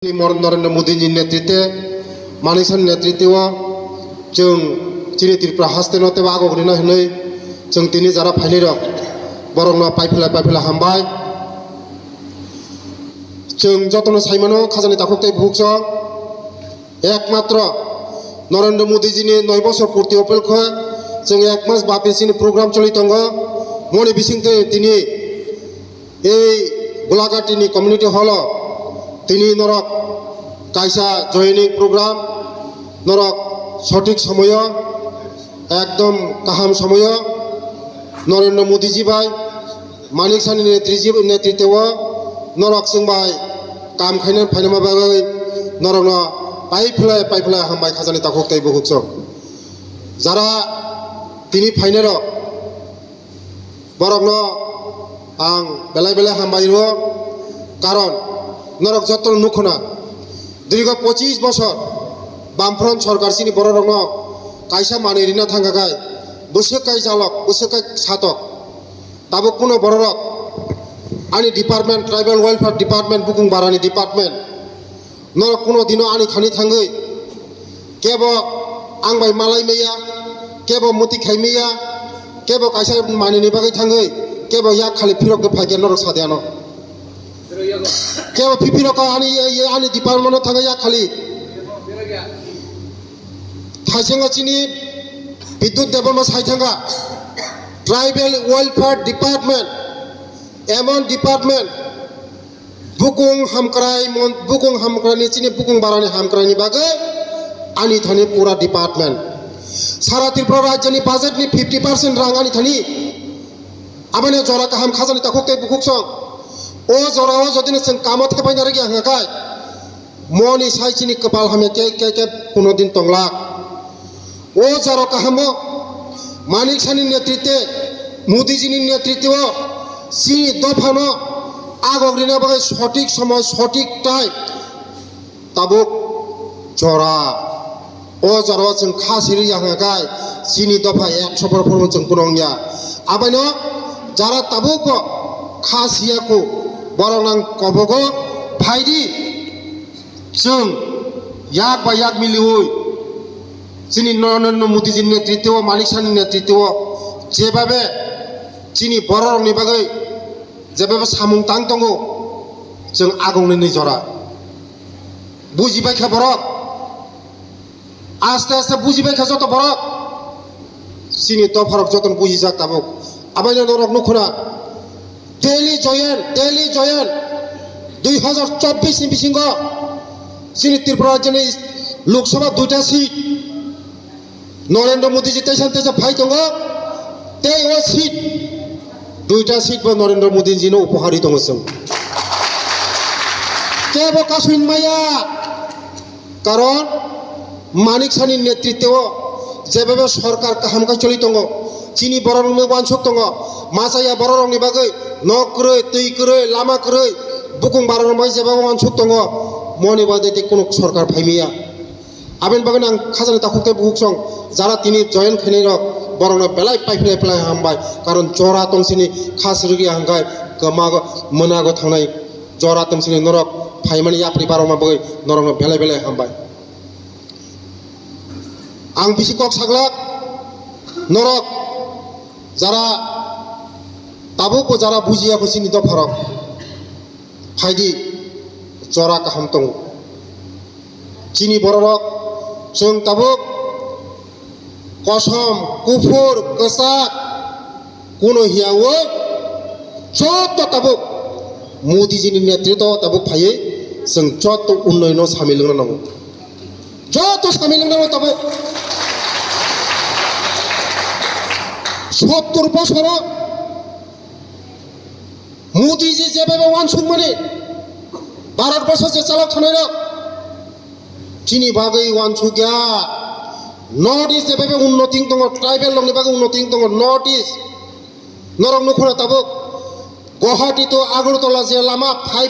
नरेंद्र मोदी जी नेतृत्वे मानिकसान नेतृत्व जों चीनी त्रिपुरा हास्तेनते आगोग्रिना हनै जों दिनै जारा फाइलिर बरंना पाइफिला हामबाय जों जतन साइमानो खाजानि दाखुकताय बुकस एकमात्र नरेंद्र मोदी जी 9 बছর पूर्ति उपलक्षे जों एक मास बापिसिनि प्रोग्राम चलि दङ मनि बिसिंते दिनै এই গোলাঘাটিनि कम्युनिटी हल তিনি নরক কাইসা জয়নিং প্রোগ্রাম নরক সঠিক সময় একদম কাহাম সময় নরেন্দ্র মোদীজি ভাই মানিক সানি নেতৃত্ব নরক সিং ভাই কাম খাইনে ফাইনামা বাগৈ নরক পাইফেলা হামবাই খাজানি তাকুকতাই বুকুকস যারা তিনি ফাইনের বরং आं बेलाय हामबायर कारण नरक जतन नुखना दीर्घ 25 बছর बामफ्रन्ट सरकार सिनी बर रंग कायसा मानिरिना थांगाखाय बोसोकाय जालक बोसोकाय सातक ताबो कुनो बर रक आनी डिपार्टमेंट ट्राइबल वेलफेयर डिपार्टमेंट बुकुं बारानि डिपार्टमेंट नरक कुनो दिनो आनी खानी थांगै केबो आंबाय मालाय मैया केबो मुति खायमैया केबो कायसा मानिनि बागै थांगै केबो या खाली फिरक फागे नरक सादियानो केबो फिरक आनी डिपार्टमेंट थांगै या खाली थाइसेंगा चिनी विद्युत देवमा साइथांगा ट्राइबल वेलफेयर डिपार्टमेंट एमन डिपार्टमेंट बुकुं हामक्रानि चिनी बुकुं बारानि हामक्रानि बागै आनी थानि पूरा डिपार्टमेंट सारा त्रिपुरा राज्यनि बाजेटनि 50% रां आनी थानि आमाने जरा काहाम खाजानि ताकुकताय बुकुकसं ओ जराव जदिनो जों कामो थेबायना रगे हांगाखाय मनि साइचिनि कपाल हामे के कुनो दिन तंगला ओ जरा काहामो मानिक सानि नेतृत्वे मोदीजीनि नेतृत्व सिनि दफानो आगग्रिना बागै सठिक समय सठिक टाइम ताबुक जरा ओ जराव जों खासिरि हांगाखाय सिनि दफा 100% जों कुनंया आबायनो যারা তাবুক খাসিয়াকু বরং কবগ ফাইদি जों याक बा याक मिलिउय चिनी नरेंद्र मोदी जी नेतृत्व मानिक सानि नेतृत्व जेबाबे चिनी बररनि बागै जेबाबे सामुं तां दङ जों आगंनि निजरा बुजिबायखा बरक आस्ते आस्ते बुजिबायखा जत बरक चिनी तो फरक जतन बुजिजाक ताबुक आबायनो नरक नुखना डेली जयन 2024 नि बिसिंग चिनी त्रिपुरा राज्यनि लोकसभा 2टा सीट नरेंद्र मोदी जी तेसान तेजा फाइ दङ ते ओ सीट 2टा सीट बा नरेंद्र मोदी जी नो उपहारि दङ जों केबो कासुइन माया कारण मानिक सानि नेतृत्व जेबेबे सरकार काहामका चलि दङ चिनी बररंनि वानसुक दङ मासाया बररंनि बागै न क्रय तै क्रय लामा क्रय बुकुं बाररंमाय जेबाबो वानसुक दङ मनि बादै कोनो सरकार फाइमिया आबेन बागै आं खाजानि ताकुकताय बुकसं जारा तिनि जयन खैनै रक बरंनो बेलाय पाइफेलाय हामबाय कारण जरा तंसिनि खासरुगि हांगाय गमागो मोनागो थांनाय जरा तंसिनि नरक फाइमानि याफ्रि बारमा बागै नरंनो बेलाय हामबाय आं बिसिकक साग्लाक नरक যারা তাবুকো যারা বুঝিয়াखै চিনি द फरक फाइदि जरा काहाम दङ चिनी बररक जों ताबुक कसम कुफुर कसाक कुनो हियावो जत ताबुक मोदीजीनि नेतृत्व ताबुक फाइयै जों जत उन्नयन सामिलनो नांगौ जत सामिलनो ताबुक 70 বছর मोदीजी जेबाबे वानसुक माने भारतवर्ष जे चालक थानाय चिनी बागै वानसुक गया नर्थ इस्ट जेबाबे उन्नति दङ ट्राइबल लंनि बागै उन्नति दङ नर्थ इस्ट नरक नुखना ताबुक गुवाहाटी तो आगरतला जे लामा फाइ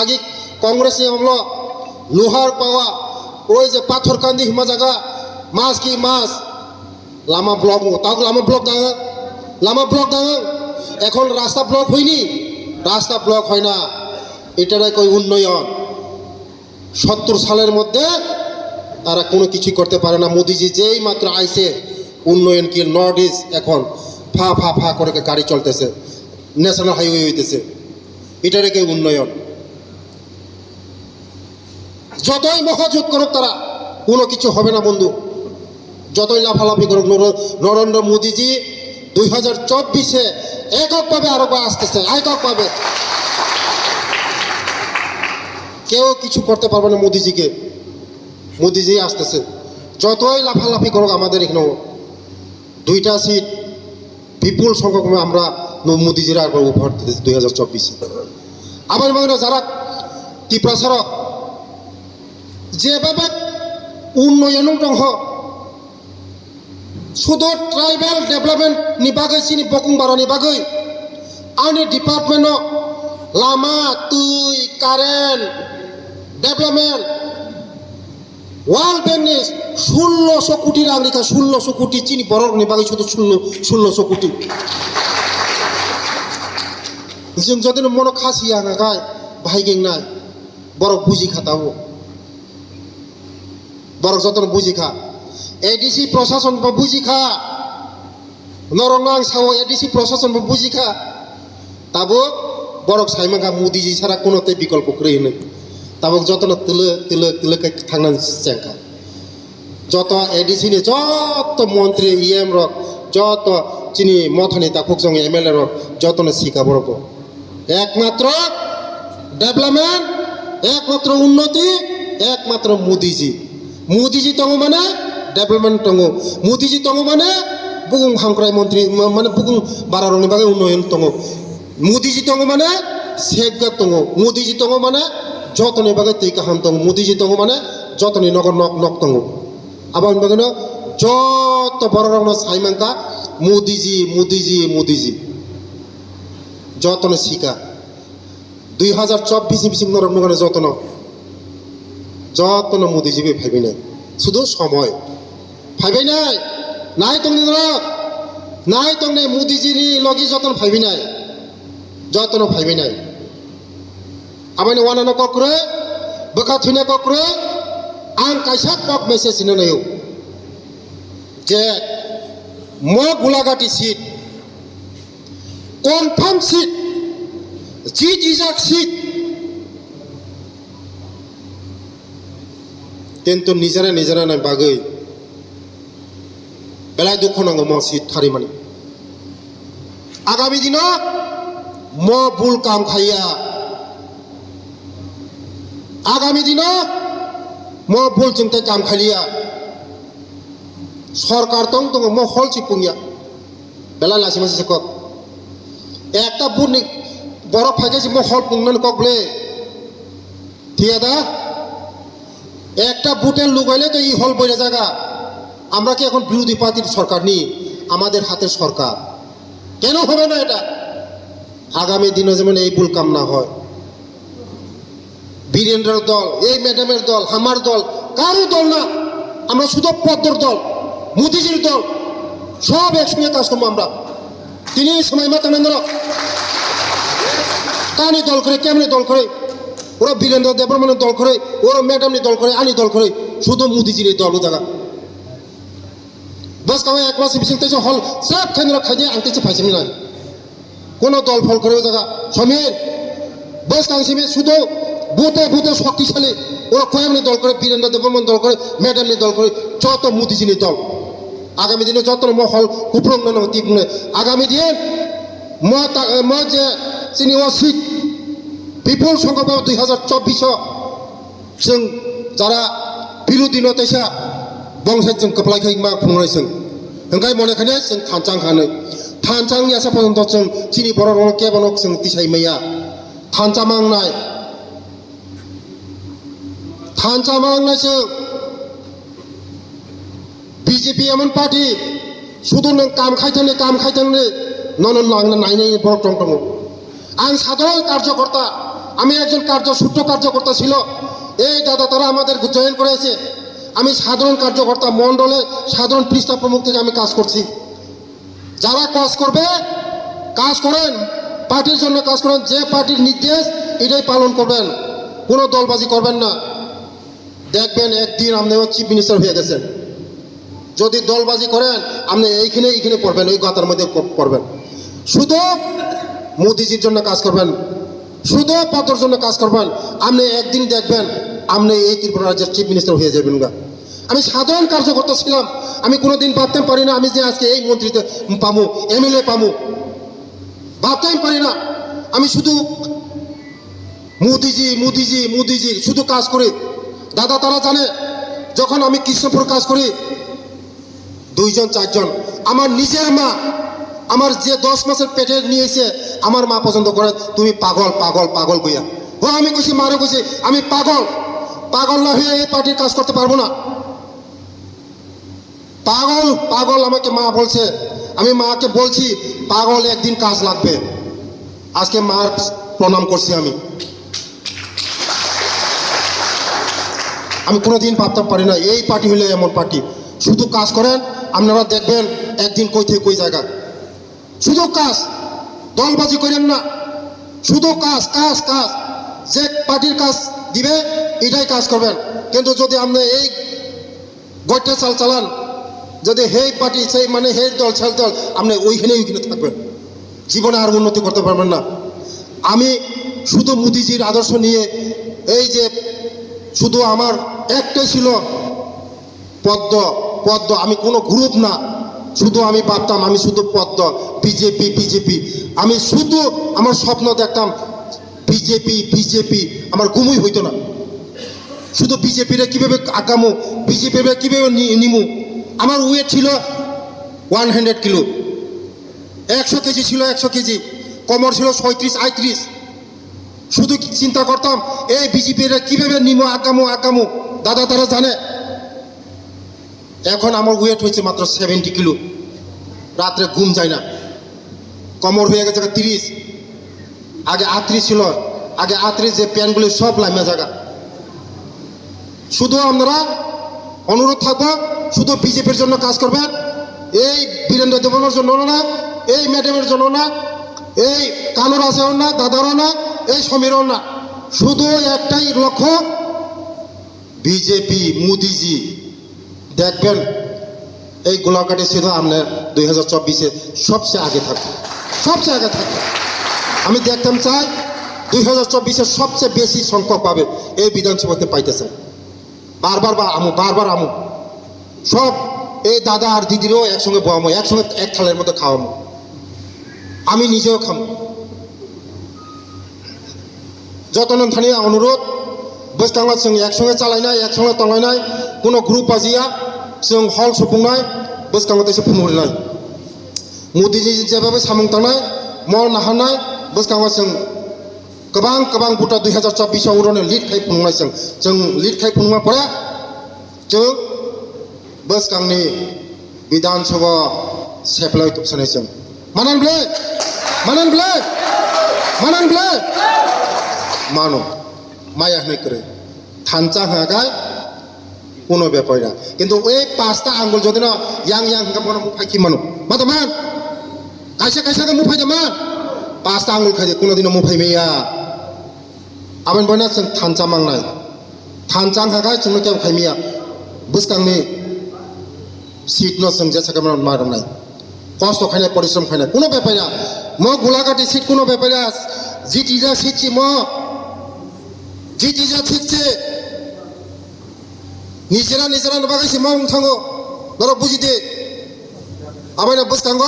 आगे कांग्रेस नि हमलो लोहार पावा ओइ जे पाथर कान्दी हिमा जागा मास की मास लामा ब्लक ताक लामा ब्लक दाङ এখন রাস্তা ব্লক হয়নি রাস্তা ব্লক হয় না এটার এক উন্নয়ন। 70 সালের মধ্যে তারা কোনো কিছুই করতে পারে না। মোদিজি যেই মাত্র আইসে উন্নয়ন কি নর্থ ইস্ট এখন ফা ফা ফা করে গাড়ি চলতেছে, ন্যাশনাল হাইওয়ে হইতেছে, এটার এক উন্নয়ন। যতই মহাজোট করুক তারা কোনো কিছু হবে না বন্ধু, যতই লাফালাফি করুক। নরেন্দ্র মোদিজি 2024-এ এককভাবে আরো আসতেছে, এককভাবে কেউ কিছু করতে পারবে না মোদিজিকে। মোদিজি আসতেছে, যতই লাফালাফি করুক। আমাদের এখানেও 2টা সিট বিপুল সংখ্যক আমরা মোদিজিরা একবার উপহার দিতেছি 2024-এ। আবার মানে যারা টিপ্রাসারক যেভাবে উন্নয়ন দङ শুধু ট্রাইবেল डेभेलपमेन्ट नि बागै सिनि बकुं बारानि बागै आंनि डिपार्टमेन्टआव लामा दै कारेन्ट डेभेलपमेन्ट वार्ल्ड बेंकनि 1600 कोटी रां रेखा 1600 कोटी चिनि बर'नि बागै শুধু 1600 कोटी जों যদি মনো খাসিয়া নাগাय ভাইগেंनाय বরক বুঝি খাতাও বরক যতন বুঝি খা एडीसी प्रशासन बुझी खा नरंगां साव एडीसी प्रशासन बुझी खा तब बरक साइमागा मोदीजी सारा कोनोते विकल्प क्रियनो तब जतन तिलक तिलक तिलक थांना जेंखा जत एडीसी नि जत मंत्री ईएम रक जत चिनी मथनि ताखुक जंग एमएलए रक जतन सिखा बरक एकमात्र डेभेलपमेंट एकमात्र उन्नति एकमात्र मोदीजी मोदीजी दङ माने डेभेलपमेंट दङ मोदीजी दङ माने बुगुं हामक्राय मन्त्री माने बुगुं बारारंनि बागै उन्नयन दङ मोदीजी दङ माने सेफगार्ड दङ मोदीजी दङ माने जतनि बागै दै गाहाम दङ मोदीजी दङ माने जतनि नगर नक नक दङ आबान बागैनो जत बारारंनो साइमांका मोदीजी मोदीजी मोदीजी जतन सिका 2024 बिसिं नरक नगने जतन मोदीजी बे फाइबिनाय শুধু সময় ফাইবাইনাই নাই তংনি নাই তংনে মোদিজিনি লগি যতন ফাইবিনাই যতন ফাইবিনাই আমানি ওয়ানানো কক্রে বকা থুইনা কক্রে আং কাইসা কক মেসেজ নিনায়ও যে ম গুলাগাটি সিট কনফার্ম সিট জি জিজাক সিট কিন্তু নিজেরা নিজেরা নাই বাগৈ বেলায় দুঃখ নাঙ্গো ম সিট থারি মানে আগামী দিন ম ভুল কাম খাইয়া আগামী দিন ম ভুল চিন্তা কাম খাইয়া সরকার দং দङ ম হল চিপুংয়া বেলা লাসি মাসি কক একটা বুট বড় ফাইকাছি ম হল পুংনান কক বলে ঠিক আছে একটা বুটের লুগাইলে তো এই হল বইরে জায়গা আমরা কি এখন বিরোধী পার্টির সরকার নি আমাদের হাতের সরকার কেন হবে না এটা আগামী দিনে যেমন এই ভুল কাম না হয় বীরেন্দ্রের দল এই ম্যাডামের দল আমার দল কারো দল না আমরা শুধু পদ্মর দল মোদিজির দল সব একসঙ্গে কাজ করবো আমরা তিনি সময় মাতানেন্দ্র কানি দল করে কেমনি দল করে ওরা বীরেন্দ্র দেববর্মনের দল করে ওরা ম্যাডামনি দল করে আনি দল করে শুধু মোদিজির দল জায়গা বস কামাই এক মাসে বিশিং তেজ হল সব কেন্দ্র খাইয়ে আনতেছে ফাইসে মিলাই কোনো দল ফল করে জায়গা সমীর বস কাংসিমে শুধু বুথে বুথে শক্তিশালী ওরা কয়েকনি দল করে বীরেন্দ্র দেববর্মন দল করে ম্যাডামনি দল করে যত মোদিজির দল আগামী দিনে যত মহল কুপ্রং তীব্র আগামী দিন ম যে চিনি ও সিট বিপুল সংখ্যক 2024 जों যারা বিরোধী নতেসা বংশে जों কপ্লাইখাই मा खुंनाय जों हंगाय मनेखाने जों थानचां खानो थानचांनि आसा पर्यन्त जों चिनि बर' रंग केबनक जों दिसाय मैया थानचामांनाय जों बीजेपी एमन पार्टी শুধু नों काम खायथांनो नन लांनो नायनाय बर दङ आं साधारण कार्यकर्ता আমি একজন সূত্র কার্যকর্তা ছিল এই দাদা তারা আমাদের জয়েন করেছে আমি সাধারণ কার্যকর্তা মণ্ডলে সাধারণ পৃষ্ঠা প্রমুখ থেকে আমি কাজ করছি যারা কাজ করবে কাজ করেন পার্টির জন্য কাজ করেন, যে পার্টির নির্দেশ এটাই পালন করবেন, কোনো দলবাজি করবেন না। দেখবেন একদিন আপনিও চিফ মিনিস্টার হয়ে গেছেন। যদি দলবাজি করেন আপনি এইখানে পড়বেন, ওই গাতার মধ্যে পড়বেন। শুধু মোদিজির জন্য কাজ করবেন, শুধু পদর জন্য কাজ করবেন, আপনি একদিন দেখবেন আপনি এই ত্রিপুরা রাজ্যের চিফ মিনিস্টার হয়ে যাবেন গা। আমি সাধারণ কার্যকর্তা ছিলাম, আমি কোনোদিন ভাবতে পারি না আমি যে আজকে এই মন্ত্রীতে পামু, এমএলএ পামু, ভাবতেই পারি না। আমি শুধু মোদিজি শুধু কাজ করি। দাদা তারা জানে, যখন আমি কৃষ্ণপুর কাজ করি 2 জন 4 জন, আমার নিজের মা, আমার যে 10 মাসের পেটে নিয়েছে, আমার মা পছন্দ করে তুমি পাগল কইয়া। ও আমি কইছি, মারে কইছি আমি পাগল না হয়ে এই পার্টির কাজ করতে পারবো না। পাগল আমাকে মা বলছে, আমি মাকে বলছি পাগল একদিন কাজ লাগবে। আজকে মার প্রণাম করছি। আমি কোনোদিন ভাবতে পারি না এই পার্টি হলে এমন পার্টি। শুধু কাজ করেন, আপনারা দেখবেন একদিন কই থেকে কই জায়গা। শুধু কাজ, দলবাজি করেন না, শুধু কাজ। যে পার্টির কাজ দিবে এটাই কাজ করবেন। কিন্তু যদি আপনি এই গড়টা চালান, যদি হেই পার্টি সেই মানে হে দল সেই দল, আপনি ওইখানে থাকবেন, জীবনে আর উন্নতি করতে পারবেন না। আমি শুধু মোদিজির আদর্শ নিয়ে, এই যে শুধু আমার একটাই ছিল পদ্ম, আমি কোনো গ্রুপ না, শুধু আমি ভাবতাম আমি শুধু পদ্ম, বিজেপি। আমি শুধু আমার স্বপ্ন দেখতাম বিজেপি, আমার ঘুমই হইতো না। শুধু বিজেপিরে কীভাবে আগামো, বিজেপিরে কীভাবে নিমু। আমার ওয়েট ছিল 100 কিলো, 100 কেজি ছিল, 100 কেজি। কমর ছিল 37-38। শুধু চিন্তা করতাম এই বিজেপিরা কীভাবে নিমো, আগামো। দাদা তারা জানে, এখন আমার ওয়েট হয়েছে মাত্র 70 কিলো। রাত্রে ঘুম যায় না, কমর হয়ে গেছে 30। আগে 38 ছিল, আগে 38 যে প্যান্টগুলি সব লাইমা জায়গা। শুধু আপনারা অনুরোধ থাকবো, শুধু বিজেপির জন্য কাজ করবেন। এই বীরেন্দ্র দেবনের জন্য না, এই ম্যাডামের জন্য না, এই কানুর আছেও না, দাদারও না, এই সমীরও না। শুধু একটাই লক্ষ্য, বিজেপি, মোদিজি। দেখবেন এই গোলাঘাটে শুধু আপনার 2024-এ সবচেয়ে আগে থাকবে। আমি দেখতাম চাই 2024-এ সবচেয়ে বেশি সংখ্যক পাবে এই বিধানসভাতে পাইতে চাই। বারবার আমু সব এই দাদা আর দিদিরও একসঙ্গে বয়ামো, একসঙ্গে এক থালের মধ্যে খাওয়ামো, আমি নিজেও খামো। যতন থানিয়া অনুরোধ, বৈষ্ণব जों একসঙ্গে চালাইনাय, একসঙ্গে তলাইনাय, কোনো গ্রুপ বাজিয়া जों हल सफुंनाय, বৈষ্ণব এসে ফুনহরनाय। मोदीजी जेबाबो सामुं थांनाय, मल नाहानाय, बৈষ্ণব जों गोबां बुटा 2024 उरनो लिड खाय फुंनाय जों लिड खाय फुंमा परा जों बৈষ্ণবनि विधानसभा सेप्लाय तपसानाय जों माननब्ले मानो माया हनै करे थानचा हागाय কোনো ব্যাপার না। কিন্তু ওই 5টা আঙ্গুল যদি না ইয়াং হঙ্গা মনে মুখ ফাইকি মানো মাতমান কাইসা মুখ ফাইদে মান 5টা আঙ্গুল খাইদে কোনোদিনও মুখ ফাইমেয়া আবেন বয়না जों थानचा मांनाय थानचा हागाय जों केव खाइमिया बৈষ্ণবनि सीट न जों जे साके मारनाय কষ্ট খাইনাय परिश्रम खाइनाय কোনো ব্যাপার না। म গোলাঘাটি सीट কোনো ব্যাপার না, জিটিজা শিখছি জিটিজা শিখছে নিজেরা বাগাইছে মাউं थांगो नर बुजिदे आबायना बৈষ্ণব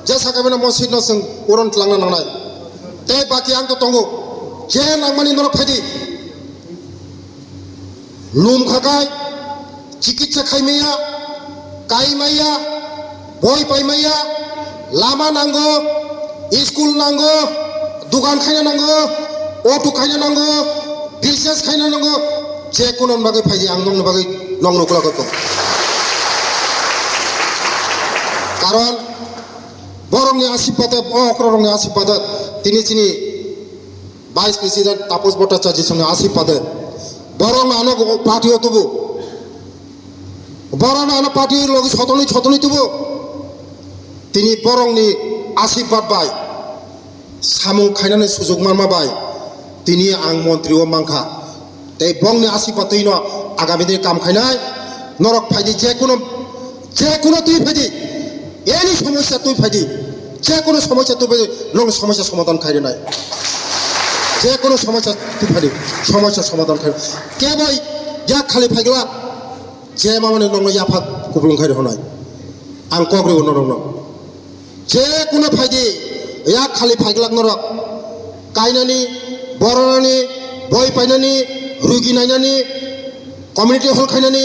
जे साके म सीट न जों उरन लांना नांनाय ते बाकी आं तो तंगो जे नांगमानि नर फाइदि लुम खागाय चिकित्सा खाइमेया काइमाया बय पाइमाया लामा नांगो, स्कुल नांगो, दुकान खाइना नांगो, अटो खाइना नांगो, बिजनेस खाइना नांगो, जे कोनो बागै फाइदि आं नंनो बागै नंनो गलागो। कारण बरंनि आशीर्बाद, अक्ररंनि आशीर्बाद, तिनि भाइस प्रेसिडेंट तापस भट्टाचार्य संगे आशीर्बाद बरं आनो पार्टी तबु बरं आनो पार्टी लगे छतनी तबु তিনি বরংনি आशीर्बाद bye samung khainani sujog marmabai tini ang mantri o mangkha tei bongni asipad tui no agami din kam khainai norok phaidi je kono tui phaidi any সমস্যা তুই ফাইদি যে কোনো সমস্যা তুই ফাইদি নং সমস্যা সমাধান খাইরে নাই যে কোনো সমস্যা তুই ফাইদি সমস্যা সমাধান খাইরে কে ভাই যা খালি ফাইগলা যে মামানে নং ইয়াফাত কুবলং খাইরে হনাই আং কগ্রে অন্য নং যে কোনো ফাইদি ইয়া খালি ফাইগলা নরক কাইনানি বরনানি বই পাইনানি রুগী নাইনানি কমিউনিটি হল খাইনানি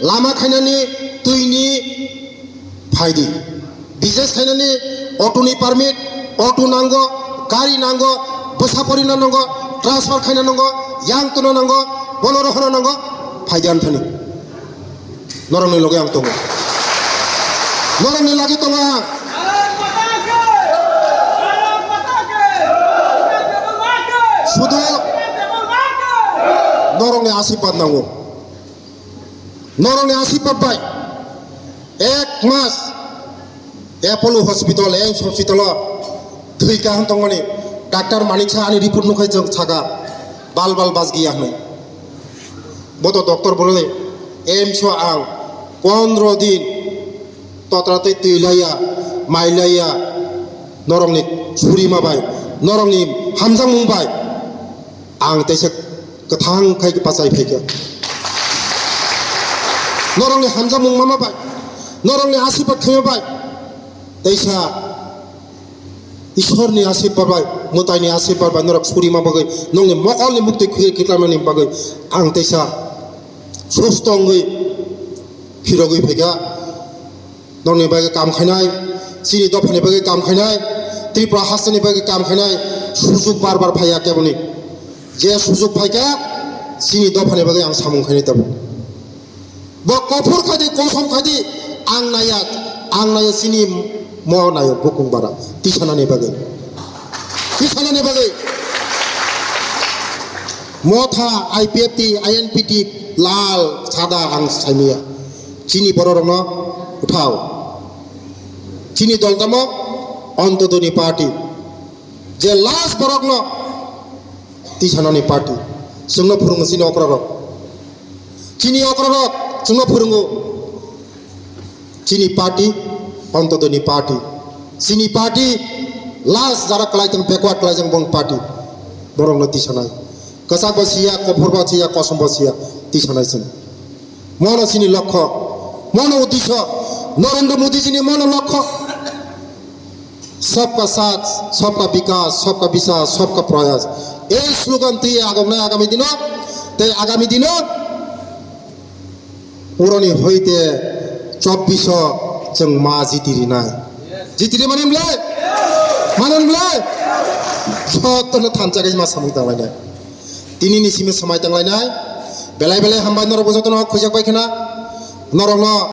লামা খাইনানি তুইনি ফাইদি বিজনেস খাইনানি অটোনি পারমিট অটো নাঙ্গো গাড়ি নাঙ্গো বসাপরি নাঙ্গো ট্রান্সফার খাইনা নাঙ্গো ইয়াং তোনা নাঙ্গো বলর হনা নাঙ্গো ফাইদি আনথানি নরংনি লগে আং তঙ্গ নরংনি লাগি তঙ্গ শুধু নরংনি আশীর্বাদ নাঙ্গো নরংনি আশীর্বাদ পাই এক মাস Apollo Hospital, Ames Hospital, thui ka hang tongoni, Doctor Maniksa ani report nukai jeng chaga, bal bas giya hang. Boto doktor boleh, Ames ho ang, 15 din, totrate tuilaya, mailaya, norong ni suri mabai, norong ni hamzang mumbai, ang tesek ketang kai pasai peke. Norong ni hamzang mumma bai, norong ni asipat kaya bai. Taisa ishor ni asirpad bai mutai ni asirpad bai norak suri ma bagai nong ni mokol ni mukti khir kitlam ni bagai ang taisa sustong goi khirogoi phega nong ni bagai kam khainai sini dofani bagai kam khainai tripura hasani bagai kam khainai sujug bar phaya keboni je sujug phaika sini dofani bagai ang samung khainai tabo bo kofur khadi kosom khadi ang naya sini mo nayo bukung bara tisana ne bagai mo tha IPFT INPT lal sada ang saimia chini bororong no uthao chini doltamo ontodoni party je last borok no tisana ne party sungno phurung sini okrarok chini okrarok sungno phurungu chini party ontodoni party sini party last jara kalaiteng backward kalaiteng bong party borong no tisanai kasak basia kopor basia kosom basia tisanai sin mono sini lokho mono uddesho Narendra Modi ji ने mono लक्ष्य सबका साथ सबका विकास सबका विश्वास सबका प्रयास এই স্লোগান দিয়ে আগামী দিন পুরনি হইতে 24 जों मा जितिरि नाय जितिरि मानेमलाय सतनो थानजागै मा सामुं दांलायनाय दिनैनि सिम समाय दांलायनाय बेलाय हामबाय नरक बजतनो खुजाक बायखना नरंनो